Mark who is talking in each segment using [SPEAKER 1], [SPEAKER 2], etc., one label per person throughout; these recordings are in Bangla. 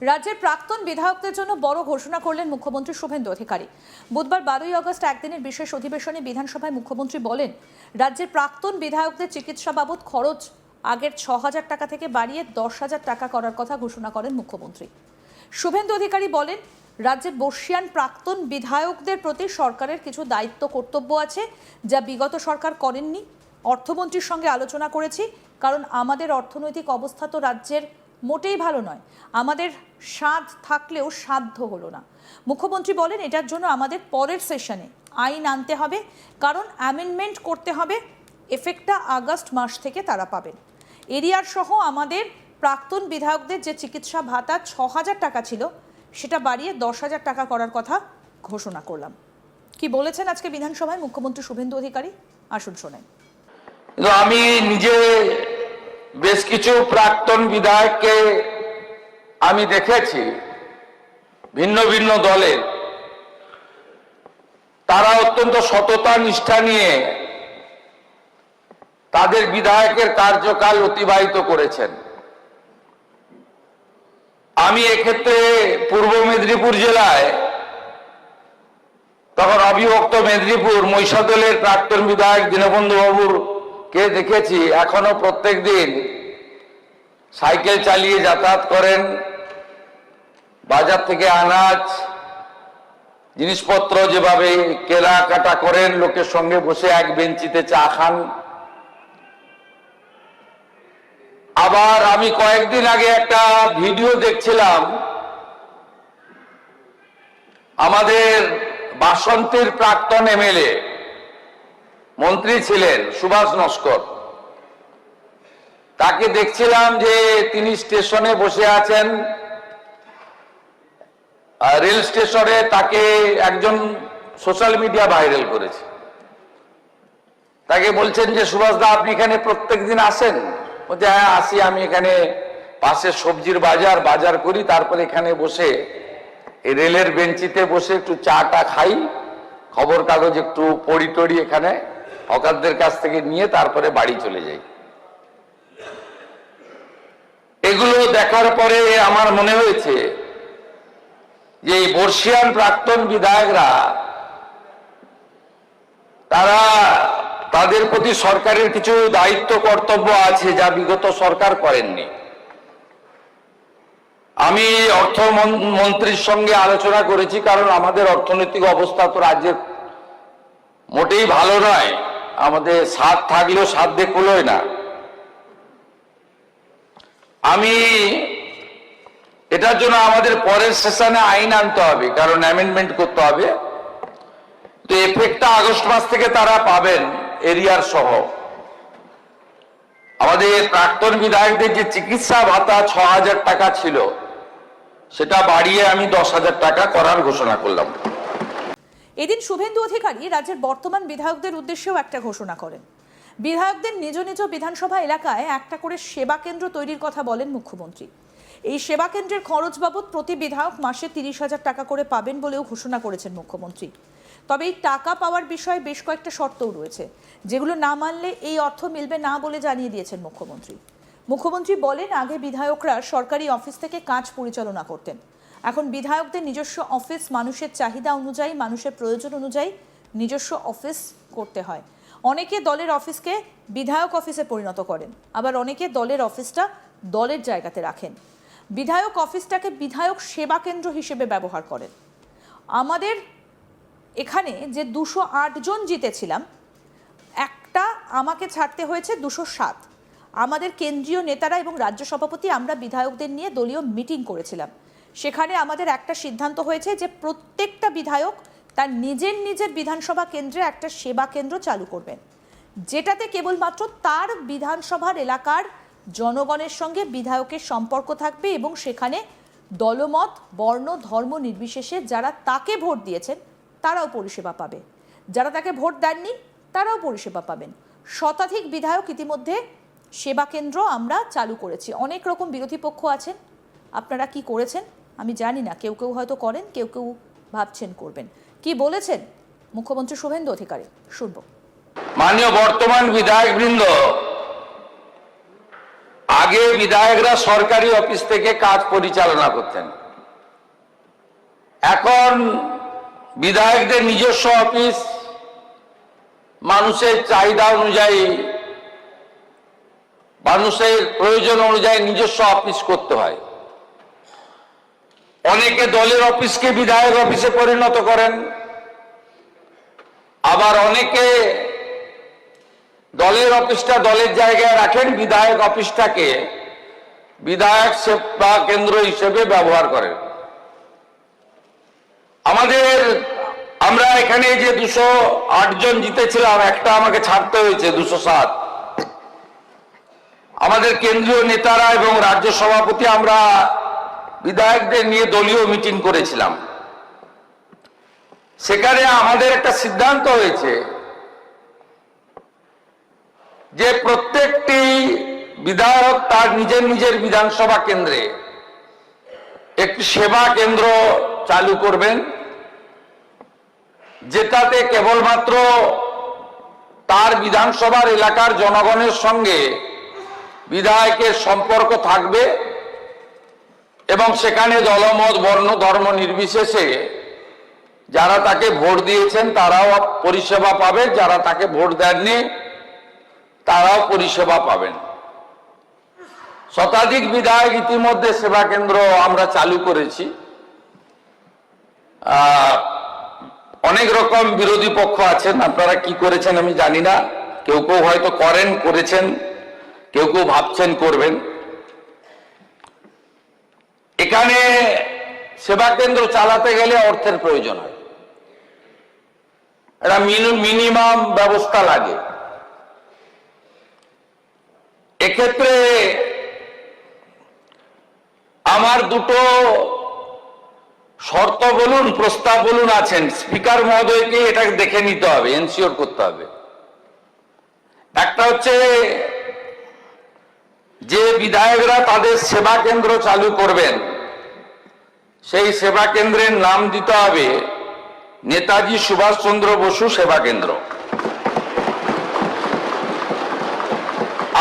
[SPEAKER 1] রাজ্যের প্রাক্তন বিধায়কদের জন্য বড় ঘোষণা করলেন মুখ্যমন্ত্রী শুভেন্দু অধিকারী। বুধবার 12ই আগস্ট একদিনের বিশেষ অধিবেশনে বিধানসভায় মুখ্যমন্ত্রী বলেন, রাজ্যের প্রাক্তন বিধায়কদের চিকিৎসা বাবদ খরচ আগের 6,000 টাকা থেকে বাড়িয়ে 10,000 টাকা করার কথা ঘোষণা করেন মুখ্যমন্ত্রী। শুভেন্দু অধিকারী বলেন, রাজ্যের বর্ষীয়ান প্রাক্তন বিধায়কদের প্রতি সরকারের কিছু দায়িত্ব কর্তব্য আছে, যা বিগত সরকার করেননি। অর্থমন্ত্রীর সঙ্গে আলোচনা করেছি, কারণ আমাদের অর্থনৈতিক অবস্থা তো রাজ্যের মোটেই ভালো নয়। আমাদের সাধ থাকলেও সাধ্য হলো না। মুখ্যমন্ত্রী বলেন, এটার জন্য আমাদের পরের সেশনে আইন আনতে হবে, কারণ অ্যামেন্ডমেন্ট করতে হবে। এফেক্টটা আগস্ট মাস থেকে তারা পাবেন। এরিয়ার সহ আমাদের প্রাক্তন বিধায়কদের যে চিকিৎসা ভাতা 6,000 টাকা ছিল, সেটা বাড়িয়ে 10,000 টাকা করার কথা ঘোষণা করলাম। কি বলেছেন আজকে বিধানসভায় মুখ্যমন্ত্রী শুভেন্দু অধিকারী, আসুন শোনেন।
[SPEAKER 2] আমি নিজে বেশ কিছু প্রাক্তন বিধায়ককে আমি দেখেছি, ভিন্ন ভিন্ন দলের। তারা অত্যন্ত সততা নিষ্ঠা নিয়ে তাদের বিধায়কের কার্যকাল অতিবাহিত করেছেন। আমি এক্ষেত্রে পূর্ব মেদিনীপুর জেলায়, তখন অবিভক্ত মেদিনীপুর, মহিষাদলের প্রাক্তন বিধায়ক দীনবন্ধু বাবুর কে দেখেছি এখনো প্রত্যেক দিন সাইকেল চালিয়ে যাতায়াত করেন, বাজার থেকে আনাজ জিনিসপত্র যেভাবে কেনাকাটা করেন, লোকের সঙ্গে বসে এক বেঞ্চিতে চা খান। আবার আমি কয়েকদিন আগে একটা ভিডিও দেখছিলাম, আমাদের বাসন্তীর প্রাক্তন এমএলএ, মন্ত্রী ছিলেন সুভাষ নস্কর, তাকে দেখছিলাম যে তিনি স্টেশনে বসে আছেন। রেল স্টেশনে তাকে একজন সোশ্যাল মিডিয়া ভাইরাল করেছে। তাকে বলছেন যে, সুভাষ দা, আপনি এখানে প্রত্যেকদিন আসেন? বলছে, হ্যাঁ আসি, আমি এখানে পাশে সবজির বাজার করি, তারপরে এখানে বসে এই রেলের বেঞ্চিতে বসে একটু চাটা খাই, খবর কাগজ একটু পড়ি টড়ি এখানে হকারদের কাছ থেকে নিয়ে তারপরে বাড়ি চলে যাই। এগুলো দেখার পরে আমার মনে হয়েছে যে এই বর্ষীয়ান প্রাক্তন বিধায়করা, তারা তাদের প্রতি সরকারের কিছু দায়িত্ব কর্তব্য আছে, যা বিগত সরকার করেননি। আমি অর্থমন্ত্রীর সঙ্গে আলোচনা করেছি, কারণ আমাদের অর্থনৈতিক অবস্থা তো রাজ্যের মোটেই ভালো নয়। আমাদের সাধ থাকলেও সাধ্যে কুলোয় না। আমি এটার জন্য আমাদের পরের সেশনে আইন আনতে হবে, কারণ অ্যামেন্ডমেন্ট করতে হবে। তো এফেক্টটা আগস্ট মাস থেকে তারা পাবেন, এরিয়ার সহ। আমাদের প্রাক্তন বিধায়কদের যে চিকিৎসা ভাতা 6,000 টাকা ছিল, সেটা বাড়িয়ে আমি 10,000 টাকা করার ঘোষণা করলাম।
[SPEAKER 1] এদিন শুভেন্দু অধিকারী রাজ্যের বর্তমান বিধায়কদের উদ্দেশ্যেও একটা ঘোষণা করেন। বিধায়কদের নিজ নিজ বিধানসভা এলাকায় একটা করে সেবা কেন্দ্র তৈরির কথা বলেন মুখ্যমন্ত্রী। এই সেবা কেন্দ্রের খরচ বাবদ প্রতি বিধায়ক মাসে 30,000 টাকা করে পাবেন বলেও ঘোষণা করেছেন মুখ্যমন্ত্রী। তবে এই টাকা পাওয়ার বিষয়ে বেশ কয়েকটা শর্তও রয়েছে, যেগুলো না মানলে এই অর্থ মিলবে না বলে জানিয়ে দিয়েছেন মুখ্যমন্ত্রী। মুখ্যমন্ত্রী বলেন, আগে বিধায়করা সরকারি অফিস থেকে কাজ পরিচালনা করতেন। এখন বিধায়কদের নিজস্ব অফিস, মানুষের চাহিদা অনুযায়ী, মানুষের প্রয়োজন অনুযায়ী নিজস্ব অফিস করতে হয়। অনেকে দলের অফিসকে বিধায়ক অফিসে পরিণত করেন, আবার অনেকে দলের অফিসটা দলের জায়গাতে রাখেন। বিধায়ক অফিসটাকে বিধায়ক সেবা কেন্দ্র হিসেবে ব্যবহার করেন। আমাদের এখানে যে 208 জন জিতেছিলাম, একটা আমাকে ছাড়তে হয়েছে 207। আমাদের কেন্দ্রীয় নেতারা এবং রাজ্য সভাপতি আমরা বিধায়কদের নিয়ে দলীয় মিটিং করেছিলাম। সেখানে আমাদের একটা সিদ্ধান্ত হয়েছে যে প্রত্যেকটা বিধায়ক তার নিজের বিধানসভা কেন্দ্রে একটা সেবা কেন্দ্র চালু করবেন, যেটাতে কেবলমাত্র তার বিধানসভার এলাকার জনগণের সঙ্গে বিধায়কের সম্পর্ক থাকবে, এবং সেখানে দলমত, বর্ণ, ধর্ম নির্বিশেষে যারা তাকে ভোট দিয়েছেন তারাও পরিষেবা পাবে, যারা তাকে ভোট দেননি তারাও পরিষেবা পাবেন। শতাধিক বিধায়ক ইতিমধ্যে সেবা কেন্দ্র আমরা চালু করেছি। অনেক রকম বিরোধী পক্ষ আছেন, আপনারা কি করেছেন আমি জানি না, কেউ কেউ হয়তো করেন, কেউ কেউ ভাবছেন করবেন। কি বলেছেন মুখ্যমন্ত্রী শুভেন্দু অধিকারী, শুনব।
[SPEAKER 2] মাননীয় বর্তমান বিধায়ক বৃন্দ, আগে বিধায়করা সরকারি অফিস থেকে কাজ পরিচালনা করতেন, এখন বিধায়কদের নিজস্ব অফিস, মানুষের চাহিদা অনুযায়ী, মানুষের প্রয়োজন অনুযায়ী নিজস্ব অফিস করতে হয়। অনেকে দলের অফিসকে বিধায়ক অফিসে পরিণত করেন, আবার অনেকে দলের অফিসটা দলের জায়গায় রাখেন, বিধায়ক অফিসটাকে বিধায়ক সেবা কেন্দ্র হিসেবে ব্যবহার করেন। আমরা এখানে যে 208 জন জিতেছিলাম, একটা আমাকে ছাড়তে হয়েছে, 207। আমাদের কেন্দ্রীয় নেতারা এবং রাজ্য সভাপতি আমরা বিধায়কদের নিয়ে দলীয় মিটিং করেছিলাম। সেখানে আমাদের একটা সিদ্ধান্ত হয়েছে যে প্রত্যেকটি বিধায়ক তার নিজের নিজের বিধানসভা কেন্দ্রে একটি সেবা কেন্দ্র চালু করবেন, যেটাতে কেবলমাত্র তার বিধানসভার এলাকার জনগণের সঙ্গে বিধায়কের সম্পর্ক থাকবে এবং সেখানে দলমত বর্ণ ধর্ম নির্বিশেষে যারা তাকে ভোট দিয়েছেন তারাও পরিষেবা পাবে, যারা তাকে ভোট দেননি তারাও পরিষেবা পাবেন। শতাধিক বিধায়ক ইতিমধ্যে সেবা কেন্দ্র আমরা চালু করেছি। অনেক রকম বিরোধী পক্ষ আছেন, আপনারা কি করেছেন আমি জানি না, কেউ কেউ হয়তো করেছেন, কেউ কেউ ভাবছেন করবেন। এখানে সেবা কেন্দ্র চালাতে গেলে অর্থের প্রয়োজন হয়, একটা মিনিমাম ব্যবস্থা লাগে। এক্ষেত্রে আমার দুটো শর্ত বলুন, প্রস্তাব বলুন আছেন, স্পিকার মহোদয়কে এটা দেখে নিতে হবে, এনশিওর করতে হবে। একটা হচ্ছে যে বিধায়করা তাদের সেবা কেন্দ্র চালু করবেন, সেই সেবা কেন্দ্রের নাম দিতে হবে নেতাজি সুভাষচন্দ্র বসু সেবা কেন্দ্র।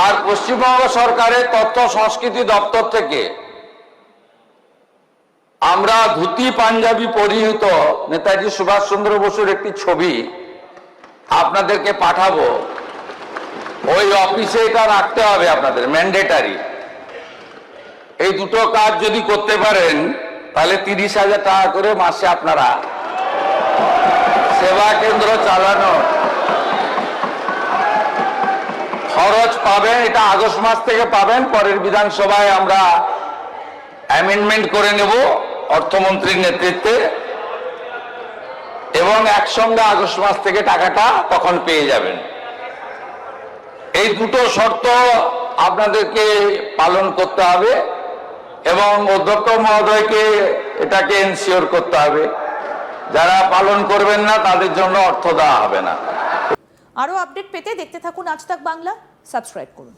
[SPEAKER 2] আর পশ্চিমবঙ্গ সরকারের তথ্য সংস্কৃতি দপ্তর থেকে আমরা ধুতি পাঞ্জাবি পরিহিত নেতাজি সুভাষচন্দ্র বসুর একটি ছবি আপনাদেরকে পাঠাবো। ওই অফিসে এটা রাখতে হবে আপনাদের, ম্যান্ডেটারি। এই দুটো কাজ যদি করতে পারেন তাহলে 30,000 টাকা করে মাসে আপনারা সেবা কেন্দ্র চালানো খরচ পাবেন। এটা আগস্ট মাস থেকে পাবেন, পরের বিধানসভায় আমরা অ্যামেন্ডমেন্ট করে নেব অর্থমন্ত্রীর নেতৃত্বে, এবং একসঙ্গে আগস্ট মাস থেকে টাকাটা তখন পেয়ে যাবেন। এই দুটো শর্ত আপনাদেরকে পালন করতে হবে এবং অধ্যক্ষ মহোদয়কে এটাকে এনশিওর করতে হবে। যারা পালন করবেন না তাদের জন্য অর্থ দেওয়া হবে না।
[SPEAKER 1] আরো আপডেট পেতে দেখতে থাকুন আজ তাক বাংলা, সাবস্ক্রাইব করুন।